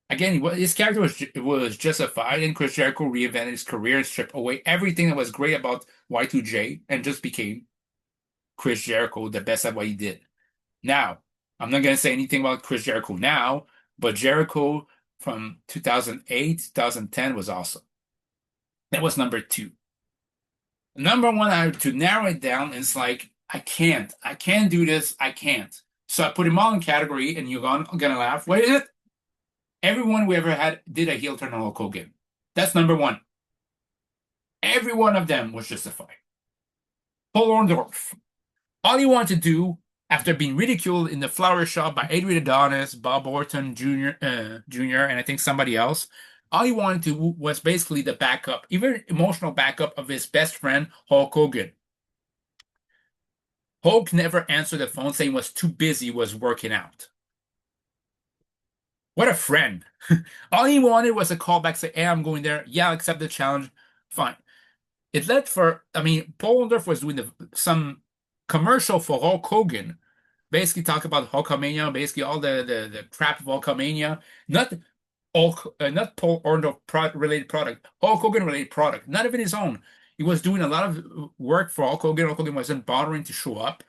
again, his character was justified, and Chris Jericho reinvented his career and stripped away everything that was great about Y2J and just became Chris Jericho, the best at what he did. Now, I'm not going to say anything about Chris Jericho now, but Jericho from 2008, 2010 was awesome. That was number two. Number one, I to narrow it down, it's like I can't do this, I can't. So I put them all in category, and you're gonna laugh. What is it? Everyone we ever had did a heel turn on Hulk Hogan. That's number one. Every one of them was justified. Paul Orndorff. All he wanted to do after being ridiculed in the flower shop by Adrian Adonis, Bob Orton Jr., and I think somebody else, all he wanted to do was basically the backup, even emotional backup of his best friend, Hulk Hogan. Hulk never answered the phone saying he was too busy, was working out. What a friend. All he wanted was a callback, say, hey, I'm going there. Yeah, I'll accept the challenge. Fine. It led for, I mean, Paul Orndorff was doing some commercial for Hulk Hogan, basically talk about Hulkamania, basically all the crap of Hulkamania, not not Paul Orndorff related product, Hulk Hogan related product, not even his own. He was doing a lot of work for Hulk Hogan. Hulk Hogan wasn't bothering to show up,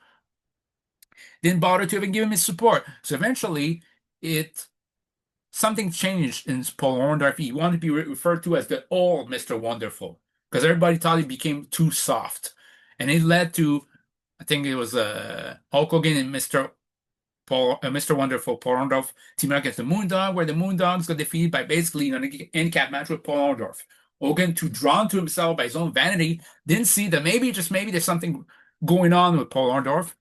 didn't bother to even give him his support. So eventually, it something changed in Paul Orndorff. He wanted to be referred to as the old Mr. Wonderful because everybody thought he became too soft, and it led to, I think it was Hulk Hogan and Mr. Wonderful Paul Orndorff teaming up against the Moondog, where the Moondogs got defeated by basically an handicap match with Paul Orndorff. Hogan, too drawn to himself by his own vanity, didn't see that maybe, just maybe, there's something going on with Paul Orndorff.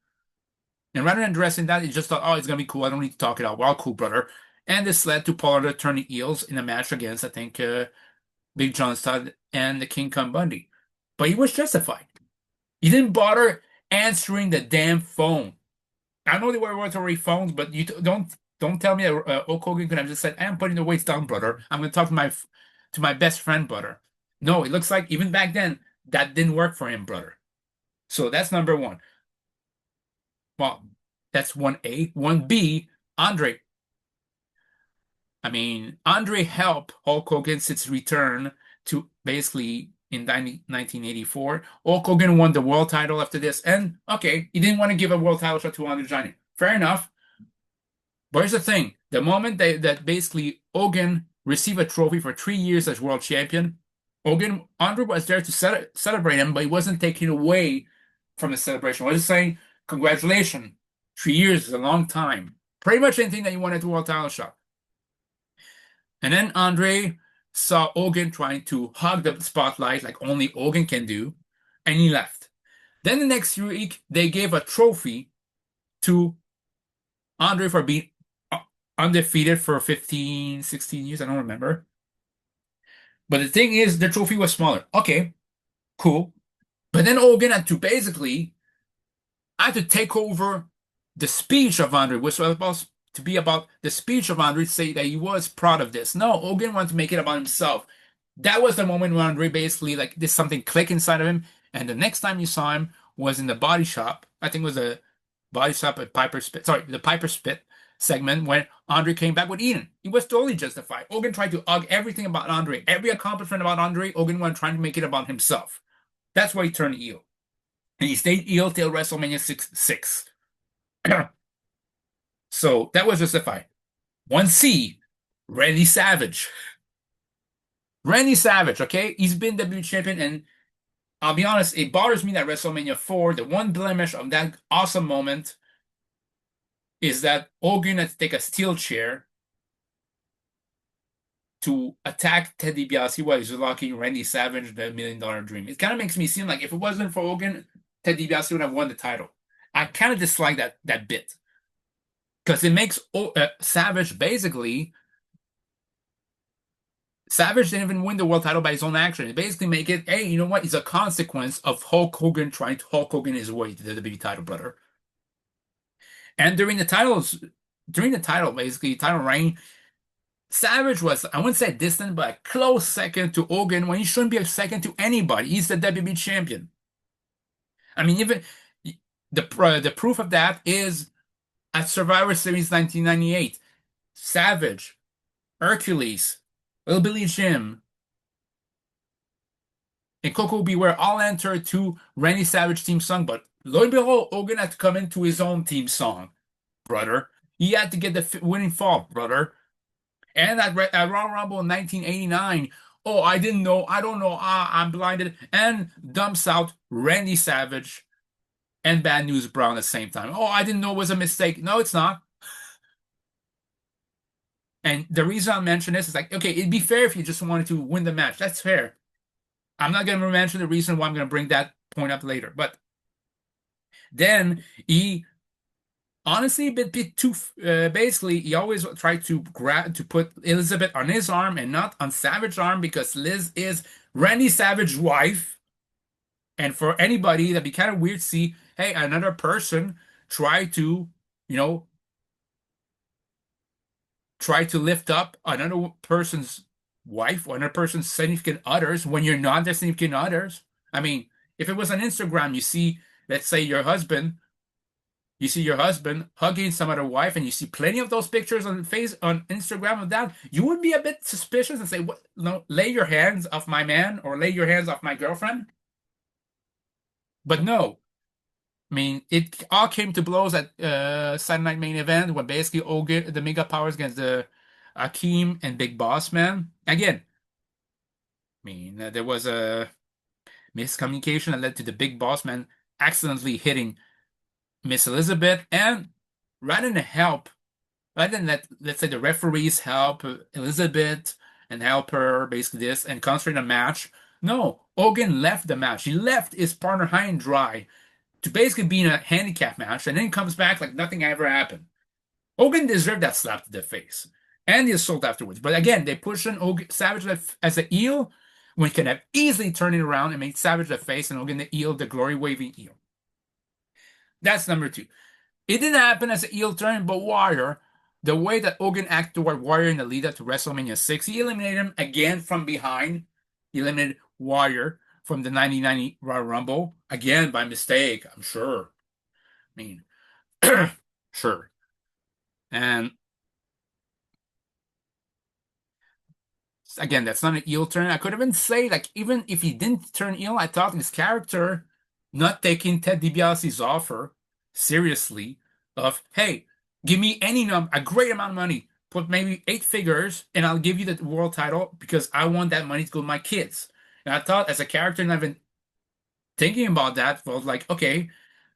And rather than addressing that, he just thought, oh, it's going to be cool. I don't need to talk it out. Well, cool, brother. And this led to Paul Orndorff turning heels in a match against, I think, Big John Studd and the King Kong Bundy. But he was justified. He didn't bother answering the damn phone. I know they were rotary phones, but you don't tell me that Hulk Hogan could have just said, "I'm putting the weights down, brother. I'm going to talk to my best friend, brother." No, it looks like even back then that didn't work for him, brother. So that's number one. Well, that's 1A. 1B, Andre. I mean, Andre helped Hulk Hogan since return to basically in 1984. Hulk Hogan won the world title after this. And okay, he didn't want to give a world title shot to Andre Giant. Fair enough. But here's the thing. The moment that basically Hogan received a trophy for 3 years as world champion, Andre was there to celebrate him, but he wasn't taking away from the celebration. He was saying, congratulations. 3 years is a long time. Pretty much anything that you wanted to world title shot. And then Andre saw Hogan trying to hug the spotlight like only Hogan can do, and he left. Then the next week, they gave a trophy to Andre for being undefeated for 15, 16 years. I don't remember. But the thing is, the trophy was smaller. Okay, cool. But then Hogan had to take over the speech of Andre, which was supposed to be about the speech of Andre, to say that he was proud of this. No, Hogan wanted to make it about himself. That was the moment when Andre basically, like, did something click inside of him. And the next time you saw him was in the body shop. I think it was a body shop at Piper's Pit. Sorry, the Piper's Pit segment when Andre came back with Eden. He was totally justified. Hogan tried to hug everything about Andre. Every accomplishment about Andre, Hogan was trying to make it about himself. That's why he turned heel. And he stayed heel till WrestleMania 6. So that was justified. 1C, Randy Savage. Randy Savage, okay? He's been WWE champion, and I'll be honest, it bothers me that WrestleMania 4, the one blemish of that awesome moment is that Hogan had to take a steel chair to attack Ted DiBiase while he's locking Randy Savage, the $1 Million Dream. It kind of makes me seem like if it wasn't for Hogan, Ted DiBiase would have won the title. I kind of dislike that bit because it makes Savage basically. Savage didn't even win the world title by his own action. It basically make it, hey, you know what? It's a consequence of Hulk Hogan trying to Hulk Hogan his way to the WWE title, brother. And during the title, basically title reign, Savage was, I wouldn't say distant, but a close second to Hogan when he shouldn't be a second to anybody. He's the WB champion. I mean, even the proof of that is at Survivor Series 1998. Savage, Hercules, Little Billy Jim, and Coco Beware all entered to Randy Savage theme song, but lo and behold, Hogan had to come into his own theme song, brother. He had to get the winning fall, brother. And at Royal Rumble in 1989, oh, I didn't know, I don't know, I'm blinded, and dumps out Randy Savage and Bad News Brown at the same time. Oh, I didn't know it was a mistake. No, it's not. And the reason I mention this is like, okay, it'd be fair if you just wanted to win the match. That's fair. I'm not going to mention the reason why I'm going to bring that point up later. But then he honestly a bit too basically he always tried to grab to put Elizabeth on his arm and not on Savage's arm because Liz is Randy Savage's wife. And for anybody, that'd be kind of weird to see, hey, another person try to, you know, try to lift up another person's wife or another person's significant others when you're not their significant others. I mean, if it was on Instagram, you see, let's say you see your husband hugging some other wife, and you see plenty of those pictures on Instagram of that, you would be a bit suspicious and say, "What? No, lay your hands off my man or lay your hands off my girlfriend." But no, I mean, it all came to blows at Saturday Night Main Event when basically Hogan, the Mega Powers against the Akeem and Big Boss Man. Again, I mean, there was a miscommunication that led to the Big Boss Man accidentally hitting Miss Elizabeth, and rather than help, rather than let's say the referees help Elizabeth and help her basically this and concentrate on the match, no, Hogan left the match. He left his partner high and dry to basically be in a handicap match, and then comes back like nothing ever happened. Hogan deserved that slap to the face and the assault afterwards. But again, they push in Hogan, Savage as a heel when he can have easily turned it around and made Savage the face and Hogan the heel, the glory waving heel. That's number two. It didn't happen as a heel turn, but Warrior, the way that Hogan acted toward Warrior in the lead up to WrestleMania 6, he eliminated him again from behind. He eliminated Warrior from the 1990 Royal Rumble, again by mistake, I'm sure. I mean, sure. And again, that's not an heel turn. I could even say, like, even if he didn't turn heel, I thought his character not taking Ted DiBiase's offer seriously of, hey, give me any number, a great amount of money, put maybe 8 figures, and I'll give you the world title because I want that money to go to my kids. And I thought as a character, and I've been thinking about that, I was like, okay,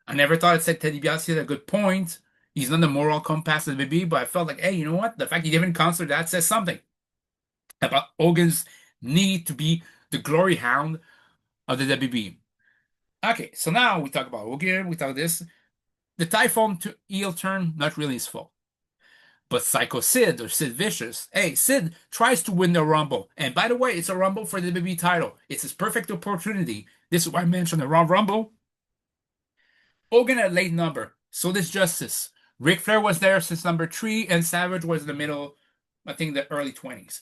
I never thought it said Ted DiBiase had a good point. He's not the moral compass of the BB, but I felt like, hey, you know what? The fact he didn't consider that says something about Hogan's need to be the glory hound of the WB. Okay, so now we talk about Hogan, we talk this. The Typhoon to heel turn, not really his fault. But Psycho Sid or Sid Vicious, hey, Sid tries to win the Rumble. And by the way, it's a Rumble for the WWE title. It's his perfect opportunity. This is why I mentioned the Royal Rumble. Hogan had a late number. So does Justice. Ric Flair was there since number 3, and Savage was in the middle, I think the early 20s.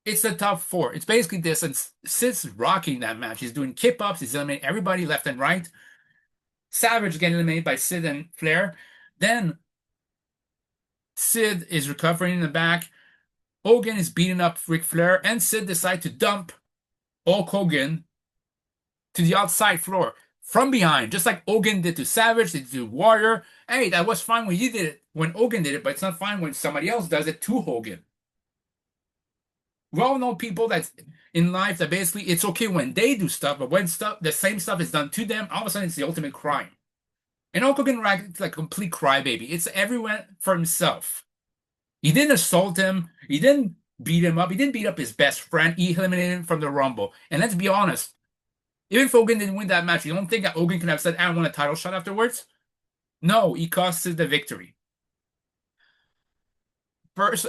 It's the top 4. It's basically this, and Sid's rocking that match. He's doing kip-ups. He's eliminating everybody left and right. Savage getting eliminated by Sid and Flair. Then Sid is recovering in the back. Hogan is beating up Ric Flair, and Sid decides to dump Hulk Hogan to the outside floor from behind, just like Hogan did to Savage, did to Warrior. Hey, that was fine when you did it, when Hogan did it, but it's not fine when somebody else does it to Hogan. We all know people that's in life that basically it's okay when they do stuff, but when the same stuff is done to them, all of a sudden it's the ultimate crime. And Hulk Hogan acted like a complete crybaby. It's everyone for himself. He didn't assault him. He didn't beat him up. He didn't beat up his best friend. He eliminated him from the Rumble. And let's be honest, even if Hogan didn't win that match, you don't think that Hogan could have said, I want a title shot afterwards? No, he cost Sid the victory. First,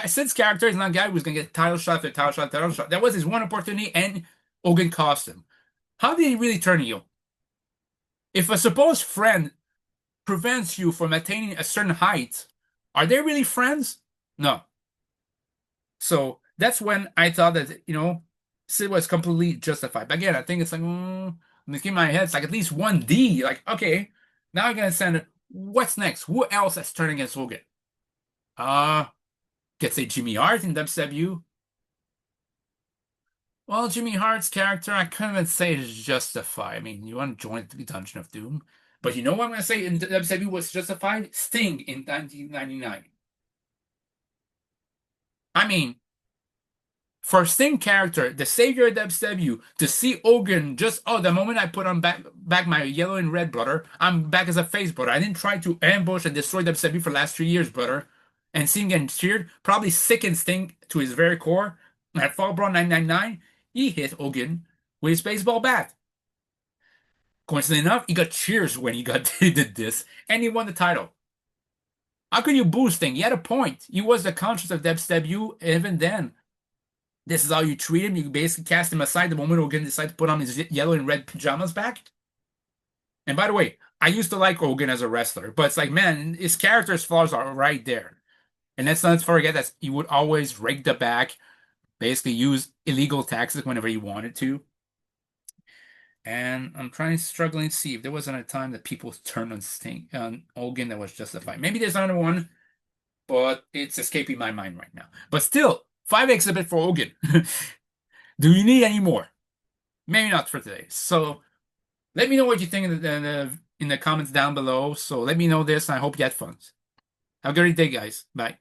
Sid's character is not a guy who's going to get title shot after title shot, title shot. That was his one opportunity, and Hogan cost him. How did he really turn heel? If a supposed friend prevents you from attaining a certain height, are they really friends? No. So that's when I thought that, Sid was completely justified. But again, I think it's like, in my head, it's like at least 1D. Like, okay, now I'm gonna send it. What's next? Who else has turned against Hogan? Uh, could say Jimmy Hart in WCW. Well, Jimmy Hart's character, I couldn't even say is justified. I mean, you want to join the Dungeon of Doom. But you know what I'm gonna say in WCW was justified? Sting in 1999. I mean, for Sting character, the savior of WCW, to see Hogan just, oh, the moment I put on back my yellow and red, brother, I'm back as a face, brother. I didn't try to ambush and destroy WCW for the last 3 years, brother. And seeing getting cheered, probably sickened Sting to his very core. At Fall Brawl 999, he hit Hogan with his baseball bat. Coincidentally enough, he got cheers when he did this, and he won the title. How can you boo Sting? He had a point. He was the conscience of WCW even then. This is how you treat him. You basically cast him aside the moment Hogan decided to put on his yellow and red pajamas back. And by the way, I used to like Hogan as a wrestler, but it's like, man, his character's flaws are right there. And let's not forget that he would always rake the back, basically use illegal taxes whenever he wanted to. And I'm struggling to see if there wasn't a time that people turned on Sting, on Hogan that was justified. Maybe there's another one, but it's escaping my mind right now. But still, 5 exhibit for Hogan. Do you need any more? Maybe not for today. So let me know what you think in the comments down below. So let me know this, and I hope you had fun. Have a great day, guys. Bye.